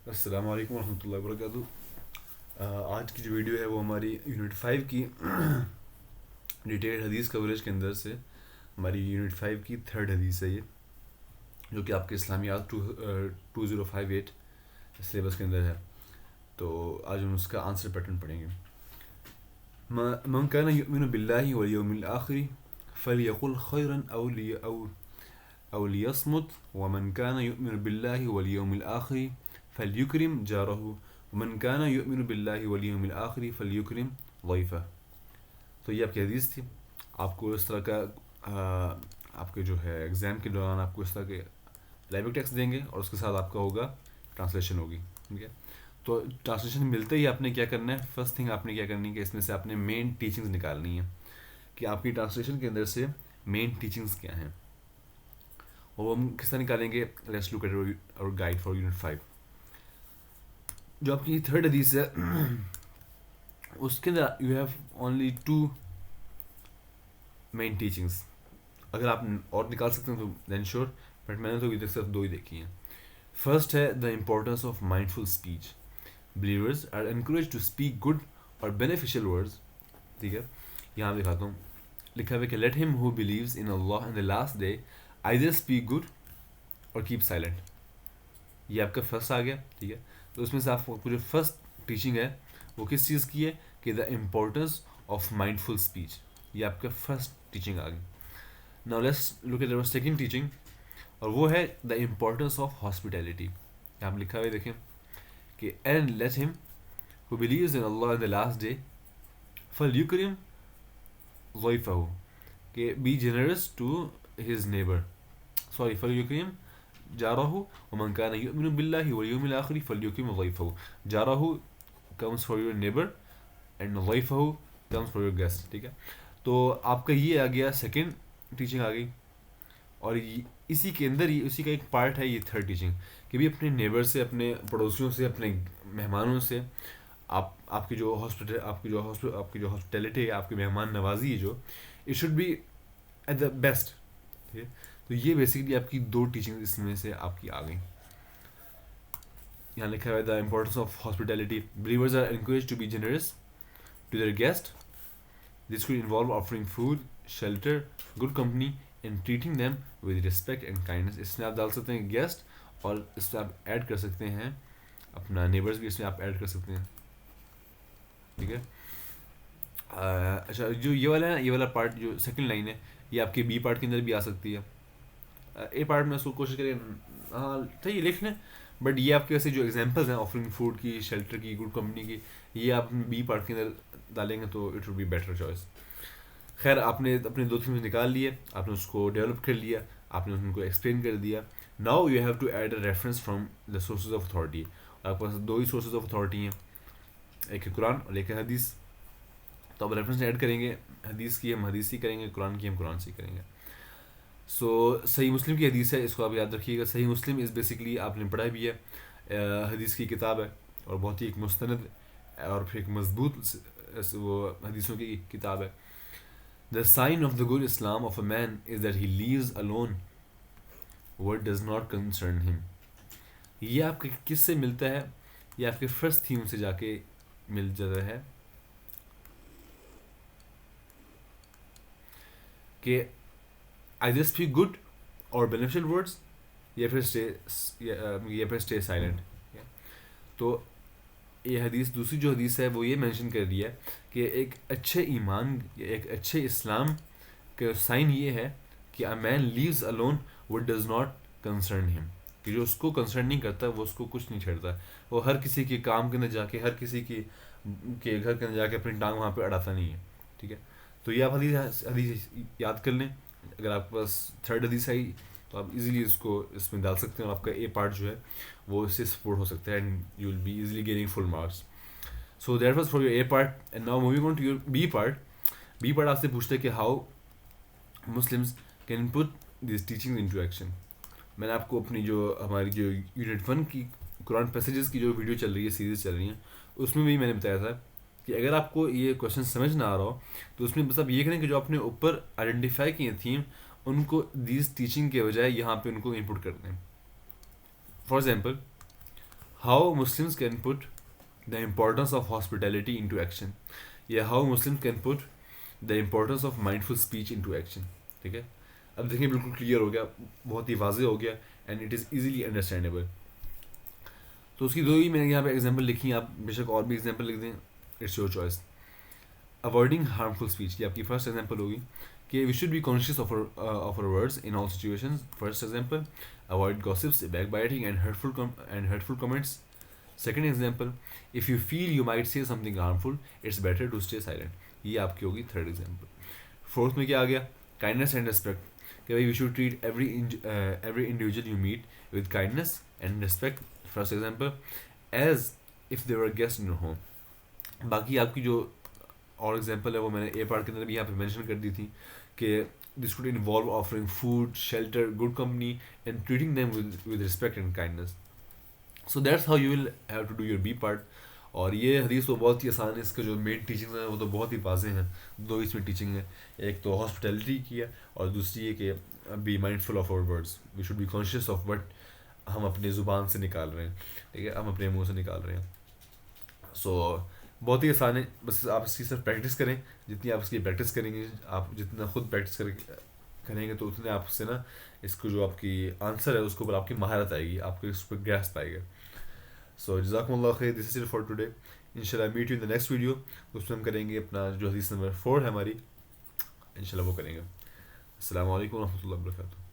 السلام علیکم ورحمۃ اللہ وبرکاتہ۔ آج کی جو ویڈیو ہے وہ ہماری یونٹ 5 کی ڈیٹیلڈ حدیث کوریج کے اندر سے ہماری یونٹ 5 کی تھرڈ حدیث ہے یہ، جو کہ آپ کے اسلامیات 2058 سلیبس کے اندر ہے۔ تو آج ہم اس کا آنسر پیٹرن پڑھیں گے۔ من کان یؤمن باللہ والیوم الآخر فلیقل خیرا او لیصمت ومن کان یؤمن باللہ والیوم الآخر فلیکرم جارہ ومن کان یؤمن باللہ والیوم الآخر فلیکرم ضیفہ۔ تو یہ آپ کی حدیث تھی۔ آپ کو اس طرح کا آپ کے جو ہے ایگزام کے دوران آپ کو اس طرح کے لائیو ٹیکسٹ دیں گے اور اس کے ساتھ آپ کا ہوگا ٹرانسلیشن ہوگی، ٹھیک ہے۔ تو ٹرانسلیشن ملتے ہی آپ نے کیا کرنا ہے، فرسٹ تھنگ آپ نے کیا کرنی ہے کہ اس میں سے آپ نے مین ٹیچنگز نکالنی ہیں کہ آپ کی ٹرانسلیشن کے اندر سے مین ٹیچنگز کیا ہیں، اور وہ ہم کس طرح نکالیں گے۔ Let's look at our guide for unit 5۔ جو آپ کی تھرڈ حدیث ہے اس کے اندر you have only two main teachings. اگر آپ اور نکال سکتے ہیں تو دین شیور، بٹ میں نے تو ابھی تک صرف 2 ہی دیکھی ہیں۔ فرسٹ ہے the importance of mindful speech. Believers are encourage to speak good اور بینیفیشیل ورڈز، ٹھیک ہے۔ یہاں دکھاتا ہوں، لکھا ہوا ہے کہ let him who believes in Allah in the last day either speak good اور کیپ سائلنٹ۔ یہ آپ کا فرسٹ آ گیا، ٹھیک ہے۔ تو اس میں سے آپ کو جو فرسٹ ٹیچنگ ہے وہ کس چیز کی ہے کہ دا امپورٹنس آف مائنڈفل اسپیچ، یہ آپ کا فرسٹ ٹیچنگ آ گئی۔ ناؤ لیٹس لک ایٹ اور سیکنڈ ٹیچنگ، اور وہ ہے دا امپورٹنس آف ہاسپٹیلٹی۔ یہاں پہ لکھا ہوا ہے دیکھیں کہ and let him who believes in Allah in the last day فلیکرم ضیفہ، کہ be generous to his neighbour, sorry فلیکرم جارہ ومن کان یؤمن باللہ والیوم الآخر فلیکرم ضیفہ۔ جارہ comes for your neighbor and ضیفہ comes for your guest، ٹھیک ہے۔ تو آپ کا یہ آ گیا سیکنڈ ٹیچنگ آ گئی، اور اسی کے اندر ہی اسی کا ایک پارٹ ہے یہ تھرڈ ٹیچنگ کہ بھی اپنے نیبر سے، اپنے پڑوسیوں سے، اپنے مہمانوں سے آپ کی جو ہاسپٹیلٹی ہے، آپ کی مہمان نوازی ہے جو it should be at the best, ٹھیک ہے۔ تو یہ بیسکلی آپ کی 2 ٹیچنگ اس میں سے آپ کی آ گئیں۔ یہاں لکھا ہوا ہے the importance of hospitality, believers are encourage to be generous to their guest, this could involve offering food, shelter, good company and treating them with respect and kindness۔ اس میں آپ ڈال سکتے ہیں گیسٹ، اور اس میں آپ ایڈ کر سکتے ہیں اپنا نیبرز بھی، اس میں آپ ایڈ کر سکتے ہیں، ٹھیک ہے۔ اچھا، جو یہ والا ہے، یہ والا پارٹ جو سیکنڈ لائن ہے، یہ آپ کے بی پارٹ کے اندر بھی آ سکتی ہے۔ اے پارٹ میں اس کو کوشش کریں ہاں صحیح لکھ لیں، بٹ یہ آپ کے ویسے جو ایگزامپلز ہیں آفرنگ فوڈ کی، شیلٹر کی، گڈ کمپنی کی، یہ آپ بی پارٹ کے اندر ڈالیں گے تو it would be better choice. خیر، آپ نے اپنے 2 تھنگز نکال لیے، آپ نے اس کو ڈیولپ کر لیا، آپ نے ان کو ایکسپلین کر دیا۔ Now you have to add a reference from the sources of authority. آپ کے پاس 2 ہی سورسز آف اتھارٹی ہیں، ایک ہے قرآن اور ایک ہے حدیث۔ تو آپ ریفرنس ایڈ کریں گے، حدیث کی ہم حدیث سے کریں گے، قرآن کی ہم قرآن سے کریں گے۔ سو صحیح مسلم کی حدیث ہے، اس کو آپ یاد رکھیے گا۔ صحیح مسلم از بیسکلی آپ نے پڑھا بھی ہے، حدیث کی کتاب ہے، اور بہت ہی ایک مستند اور پھر ایک مضبوط وہ حدیثوں کی کتاب ہے۔ The sign of the good Islam of a man is that he leaves alone what does not concern him۔ یہ آپ کے کس سے ملتا ہے؟ یہ آپ کے فرسٹ تھیم سے جا کے مل جاتا ہے کہ either speak good or beneficial words یا پھر stay silent۔ تو یہ حدیث، دوسری جو حدیث ہے وہ یہ مینشن کر رہی ہے کہ ایک اچھے ایمان، ایک اچھے اسلام کا سائن یہ ہے کہ a man leaves alone what does not concern him، کہ جو اس کو کنسرن نہیں کرتا وہ اس کو کچھ نہیں چھیڑتا، وہ ہر کسی کے کام کے اندر جا کے، ہر کسی کے گھر کے اندر جا کے اپنی ٹانگ وہاں پہ اڑاتا نہیں ہے، ٹھیک ہے۔ تو یہ آپ حدیث یاد کر لیں۔ اگر آپ کے پاس تھرڈ حدیث آئی تو آپ ایزیلی اس کو اس میں ڈال سکتے ہیں، اور آپ کا اے پارٹ جو ہے وہ اس سے سپورٹ ہو سکتا ہے، and you will be easily getting full marks. So that was for your A part, and now moving on to your be part. B part آپ سے پوچھتا ہے کہ how Muslims can put these teaching into action. میں نے آپ کو اپنی جو ہماری جو یونٹ 1 کی قرآن پیسیجز کی جو ویڈیو چل رہی ہے، سیریز چل رہی ہیں، اس میں بھی میں نے بتایا تھا کہ اگر آپ کو یہ کویشچن سمجھ نہ آ رہا ہو تو اس میں بس آپ یہ کریں کہ جو آپ نے اوپر آئیڈینٹیفائی کیے تھیم ان کو دیز ٹیچنگ کے بجائے یہاں پہ ان کو انپٹ کر دیں۔ For example, How Muslims can put the importance of hospitality into action. Yeah, how Muslims can put the importance of mindful speech into action. ٹھیک ہے. اب دیکھیں بالکل کلیئر ہو گیا, بہت ہی واضح ہو گیا, and it is easily understandable. تو اس کی دو ہی میں نے یہاں پہ ایگزامپل لکھی ہیں, آپ بے شک اور بھی ایگزامپل لکھ دیں, it's your choice. Avoiding harmful speech, یہ آپ کی فرسٹ ایگزامپل ہوگی کہ we should be conscious of our words in all situations. First example, avoid gossips, backbiting and hurtful comments. Second example, if you feel you might say something harmful it's better to stay silent. یہ آپ کی ہوگی third example. Fourth میں کیا آ گیا, kindness and respect, کہ بھائی we should treat every individual you meet with kindness and respect. First example, as if they were guest in your home. باقی آپ کی جو اور ایگزامپل ہے وہ میں نے اے پارٹ کے اندر بھی یہاں پہ مینشن کر دی تھی کہ this could involve offering food, shelter, good company and treating them with respect and kindness. So that's how you will have to do your be part. اور یہ حدیث تو بہت ہی آسان ہے, اس کا جو مین ٹیچنگ ہے وہ تو بہت ہی واضح ہیں. دو اس میں ٹیچنگ ہے, ایک تو ہاسپٹیلٹی کی ہے اور دوسری یہ کہ be mindful of our words. We should be conscious of what ہم اپنے زبان سے نکال رہے ہیں, ٹھیک ہے, ہم اپنے منہ سے نکال رہے ہیں. سو بہت ہی آسان ہے, بس آپ اس کی صرف پریکٹس کریں. جتنی آپ اس کی پریکٹس کریں گے, آپ جتنا خود پریکٹس کریں گے تو اتنے آپ سے نا اس کو جو آپ کی آنسر ہے اس کے اوپر آپ کی مہارت آئے گی, آپ کو اس پہ گریسپ آئے گا. سو جزاکم اللہ خیر, this is it for today. ان شاء اللہ meet you in the next video. اس میں ہم کریں گے اپنا جو حدیث نمبر 4 ہے ہماری, ان شاء اللہ وہ کریں گے. السلام علیکم و رحمۃ اللہ وبرکاتہ.